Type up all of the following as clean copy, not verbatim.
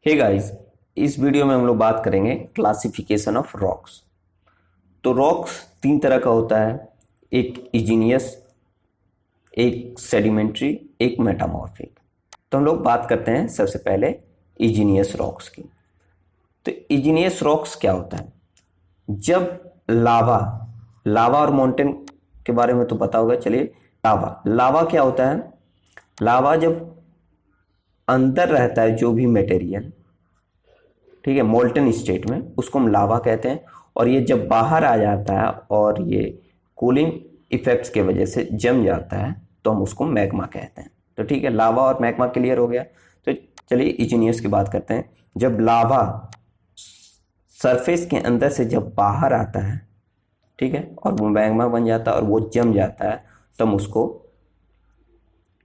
Hey guys, इस video में हम लोग बात करेंगे क्लासिफिकेशन ऑफ रॉक्स। तो रॉक्स तीन तरह का होता है, एक इजीनियस, एक सेडिमेंट्री, एक मेटामॉर्फिक। तो हम लोग बात करते हैं सबसे पहले इजीनियस रॉक्स की। तो इजीनियस रॉक्स क्या होता है? जब लावा लावा और माउंटेन के बारे में तो पता होगा। चलिए, लावा लावा क्या होता है? लावा जब अंदर रहता है जो भी मटेरियल, ठीक है, मोल्टन स्टेट में, उसको हम लावा कहते हैं। और ये जब बाहर आ जाता है और ये कूलिंग इफेक्ट्स के वजह से जम जाता है तो हम उसको मैग्मा कहते हैं। तो ठीक है, लावा और मैग्मा क्लियर हो गया। तो चलिए इजीनियस की बात करते हैं। जब लावा सरफेस के अंदर से जब बाहर आता है, ठीक है, और वो मैग्मा बन जाता है और वो जम जाता है तो हम उसको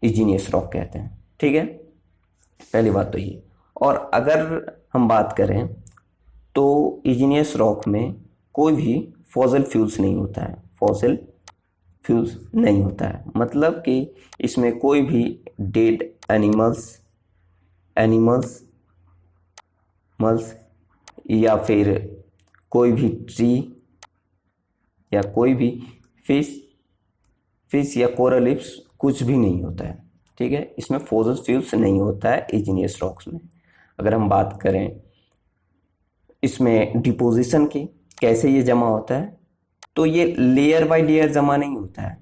इजीनियस रॉक कहते हैं। ठीक है, पहली बात तो ये। और अगर हम बात करें तो इग्नियस रॉक में कोई भी फॉसिल फ्यूल्स नहीं होता है। फॉसिल फ्यूल्स नहीं होता है मतलब कि इसमें कोई भी डेड एनिमल्स एनिमल्स मल्स या फिर कोई भी ट्री या कोई भी फिश फिश या कोरल रीफ्स कुछ भी नहीं होता है। ठीक है, इसमें फॉसिल फ्यूल्स नहीं होता है इग्नियस रॉक्स में। अगर हम बात करें इसमें डिपोजिशन की, कैसे ये जमा होता है, तो ये लेयर बाय लेयर जमा नहीं होता है।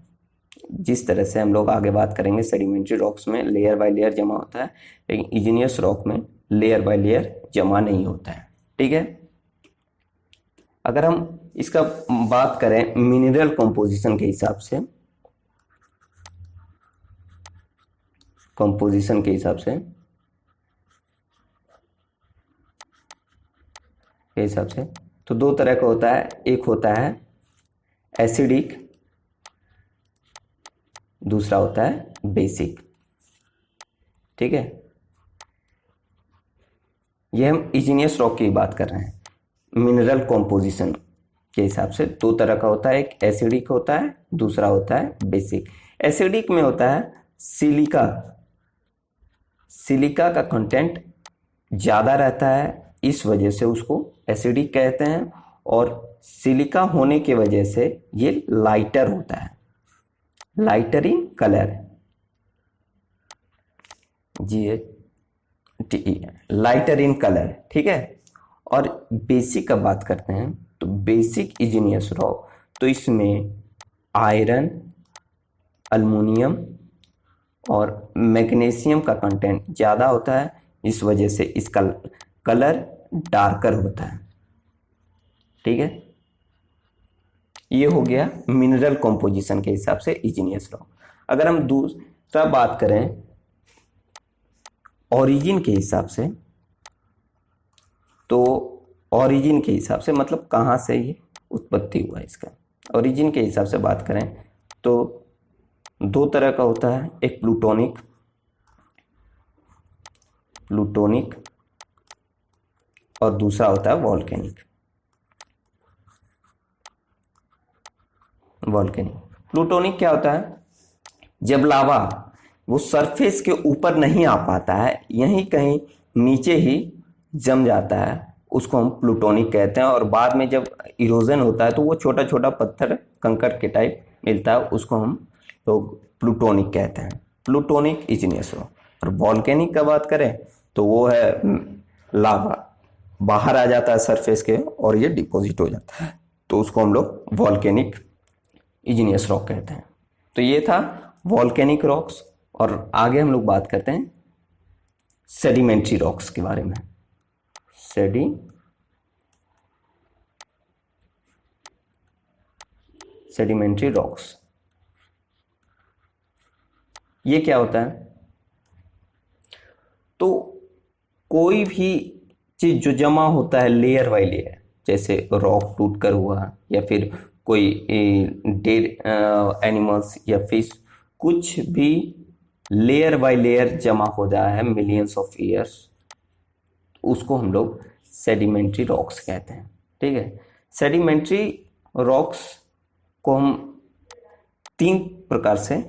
जिस तरह से हम लोग आगे बात करेंगे, सेडिमेंट्री रॉक्स में लेयर बाय लेयर जमा होता है, लेकिन इग्नियस रॉक में लेयर बाय लेयर जमा नहीं होता है। ठीक है, अगर हम इसका बात करें मिनरल कंपोजिशन के हिसाब से, कंपोजिशन के हिसाब से तो दो तरह का होता है। एक होता है एसिडिक, दूसरा होता है बेसिक। ठीक है, ये हम इग्नियस रॉक की बात कर रहे हैं। मिनरल कॉम्पोजिशन के हिसाब से दो तरह का होता है, एक एसिडिक होता है, दूसरा होता है बेसिक। एसिडिक में होता है सिलिका। सिलिका का कंटेंट ज़्यादा रहता है, इस वजह से उसको एसिडिक कहते हैं। और सिलिका होने की वजह से ये लाइटर होता है, lighter in colour, lighter in colour. ठीक है, और बेसिक का बात करते हैं तो बेसिक इग्नियस रॉक, तो इसमें आयरन, अल्युमिनियम और मैग्नीशियम का कंटेंट ज़्यादा होता है, इस वजह से इसका कलर डार्कर होता है। ठीक है, ये हो गया मिनरल कंपोजिशन के हिसाब से इग्नियस रॉक। अगर हम दूसरा बात करें ओरिजिन के हिसाब से, तो ओरिजिन के हिसाब से मतलब कहाँ से ये उत्पत्ति हुआ इसका, ओरिजिन के हिसाब से बात करें तो दो तरह का होता है। एक प्लूटोनिक प्लूटोनिक और दूसरा होता है वॉल्केनिक। वॉल्केनिक प्लूटोनिक क्या होता है? जब लावा वो सरफेस के ऊपर नहीं आ पाता है, यहीं कहीं नीचे ही जम जाता है, उसको हम प्लूटोनिक कहते हैं। और बाद में जब इरोजन होता है तो वो छोटा छोटा पत्थर कंकड़ के टाइप मिलता है, उसको हम लोग प्लूटोनिक कहते हैं। Plutonic igneous rock. और वॉल्केनिक का बात करें तो वो है लावा बाहर आ जाता है सरफेस के और ये डिपॉजिट हो जाता है, तो उसको हम लोग वॉल्केनिक इग्नियस रॉक कहते हैं। तो ये था वॉल्केनिक रॉक्स। और आगे हम लोग बात करते हैं सेडिमेंट्री रॉक्स के बारे में। सेडिमेंट्री रॉक्स, ये क्या होता है? तो कोई भी चीज जो जमा होता है लेयर बाय लेयर, जैसे रॉक टूट कर हुआ या फिर कोई डेड एनिमल्स या फिश, कुछ भी लेयर बाय लेयर जमा हो रहा है मिलियंस ऑफ ईयर्स, उसको हम लोग सेडिमेंट्री रॉक्स कहते हैं। ठीक है, सेडिमेंट्री रॉक्स को हम तीन प्रकार से,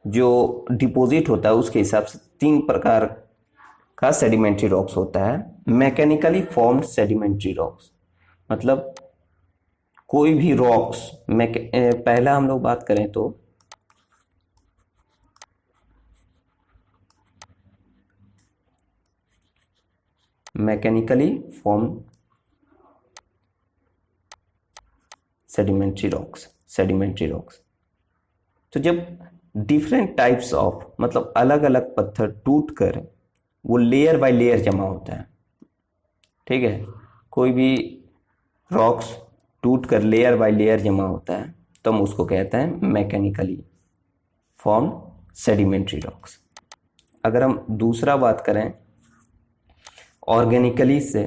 जो डिपॉजिट होता है उसके हिसाब से तीन प्रकार का सेडिमेंट्री रॉक्स होता है। मैकेनिकली फॉर्म्ड सेडिमेंट्री रॉक्स मतलब कोई भी रॉक्स पहला हम लोग बात करें तो मैकेनिकली फॉर्म्ड सेडिमेंट्री रॉक्स। तो जब डिफरेंट टाइप्स ऑफ मतलब अलग अलग पत्थर टूट कर वो लेयर बाय लेयर जमा होता है, ठीक है, कोई भी रॉक्स टूट कर लेयर बाय लेयर जमा होता है तो हम उसको कहते हैं मैकेनिकली फॉर्म्ड सेडिमेंट्री रॉक्स। अगर हम दूसरा बात करें ऑर्गेनिकली से,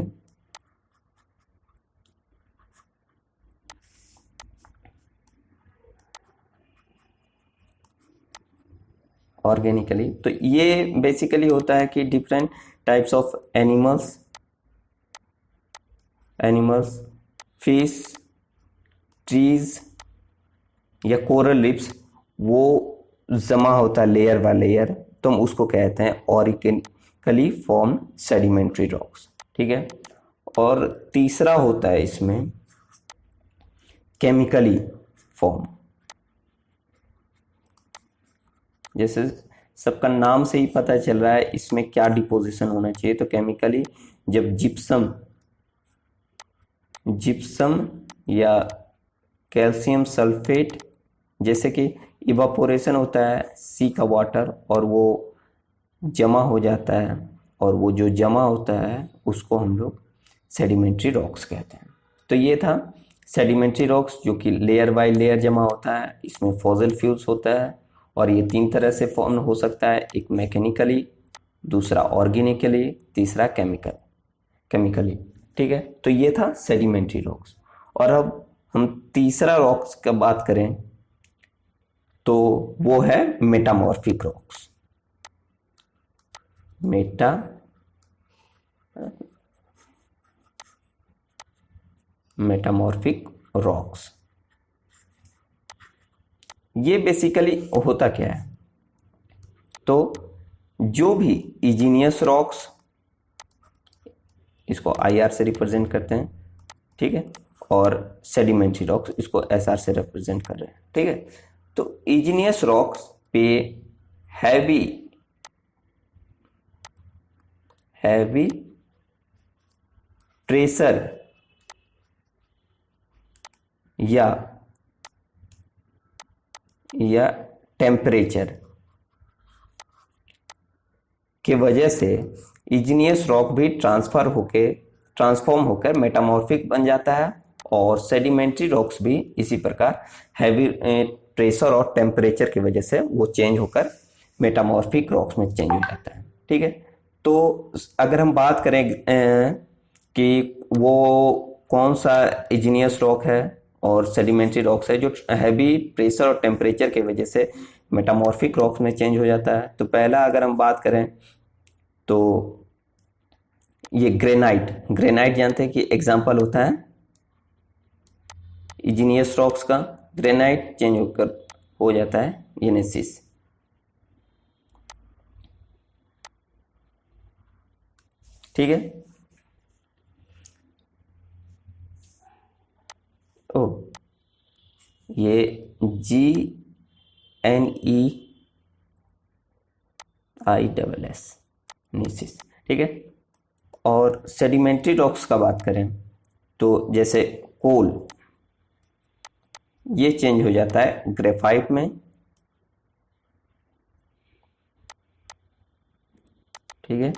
ऑर्गेनिकली तो ये बेसिकली होता है कि different types of animals, fish, trees या कोरल रिफ्स वो जमा होता है लेयर बाय लेयर, तो हम उसको कहते हैं ऑर्गेनिकली फॉर्म सेडिमेंट्री रॉक्स, ठीक है। और तीसरा होता है इसमें केमिकली फॉर्म। जैसे सबका नाम से ही पता चल रहा है इसमें क्या डिपोजिशन होना चाहिए, तो केमिकली जब जिप्सम या कैल्शियम सल्फेट जैसे कि इवापोरेशन होता है सी का वाटर और वो जमा हो जाता है, और वो जो जमा होता है उसको हम लोग सेडिमेंट्री रॉक्स कहते हैं। तो ये था सेडिमेंट्री रॉक्स जो कि लेयर बाय लेयर जमा होता है, इसमें फॉसिल फ्यूल्स होता है और ये तीन तरह से फॉर्म हो सकता है, एक मैकेनिकली, दूसरा ऑर्गेनिकली, तीसरा केमिकली, ठीक है। तो ये था सेडिमेंट्री रॉक्स। और अब हम तीसरा रॉक्स का बात करें तो वो है मेटामॉर्फिक रॉक्स। मेटामॉर्फिक रॉक्स ये बेसिकली होता क्या है, तो जो भी इग्नियस रॉक्स, इसको IR से रिप्रेजेंट करते हैं, ठीक है, और सेडिमेंट्री रॉक्स इसको SR से रिप्रेजेंट कर रहे हैं, ठीक है। तो इग्नियस रॉक्स पे हैवी प्रेशर या टेम्परेचर के वजह से इग्नियस रॉक भी ट्रांसफॉर्म होकर मेटामॉर्फिक बन जाता है, और सेडिमेंट्री रॉक्स भी इसी प्रकार हैवी प्रेशर और टेम्परेचर की वजह से वो चेंज होकर मेटामॉर्फिक रॉक्स में चेंज हो जाता है, ठीक है। तो अगर हम बात करें कि वो कौन सा इग्नियस रॉक है और सेडिमेंट्री रॉक्स है जो हैवी प्रेशर और टेम्परेचर की वजह से मेटामॉर्फिक रॉक्स में चेंज हो जाता है, तो पहला अगर हम बात करें तो ये ग्रेनाइट जानते हैं कि एग्जाम्पल होता है इग्नियस रॉक्स का। ग्रेनाइट चेंज होकर हो जाता है येनेसिस, ठीक है। ओ ये GNEISS नीसिस, ठीक है। और सेडिमेंट्री रॉक्स का बात करें तो जैसे कोल, ये चेंज हो जाता है ग्रेफाइट में, ठीक है।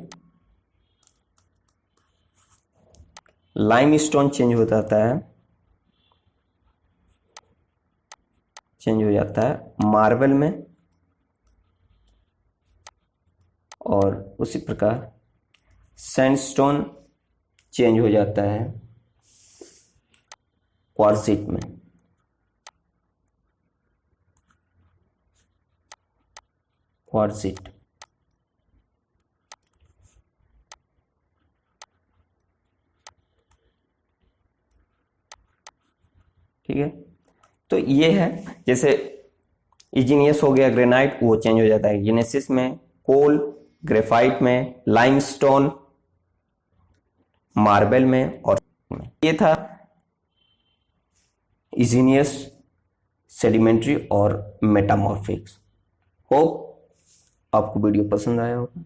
लाइमस्टोन चेंज हो जाता है मार्बल में, और उसी प्रकार सैंडस्टोन चेंज हो जाता है क्वार्ट्जिट में, ठीक है। तो ये है जैसे इग्नियस हो गया ग्रेनाइट, वो चेंज हो जाता है येनेसिस में, कोल ग्रेफाइट में, लाइमस्टोन, मार्बल में और में। ये था इग्नियस, सेडिमेंट्री और मेटामॉर्फिक्स। होप आपको वीडियो पसंद आया होगा।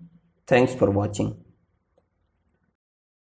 Thanks for watching.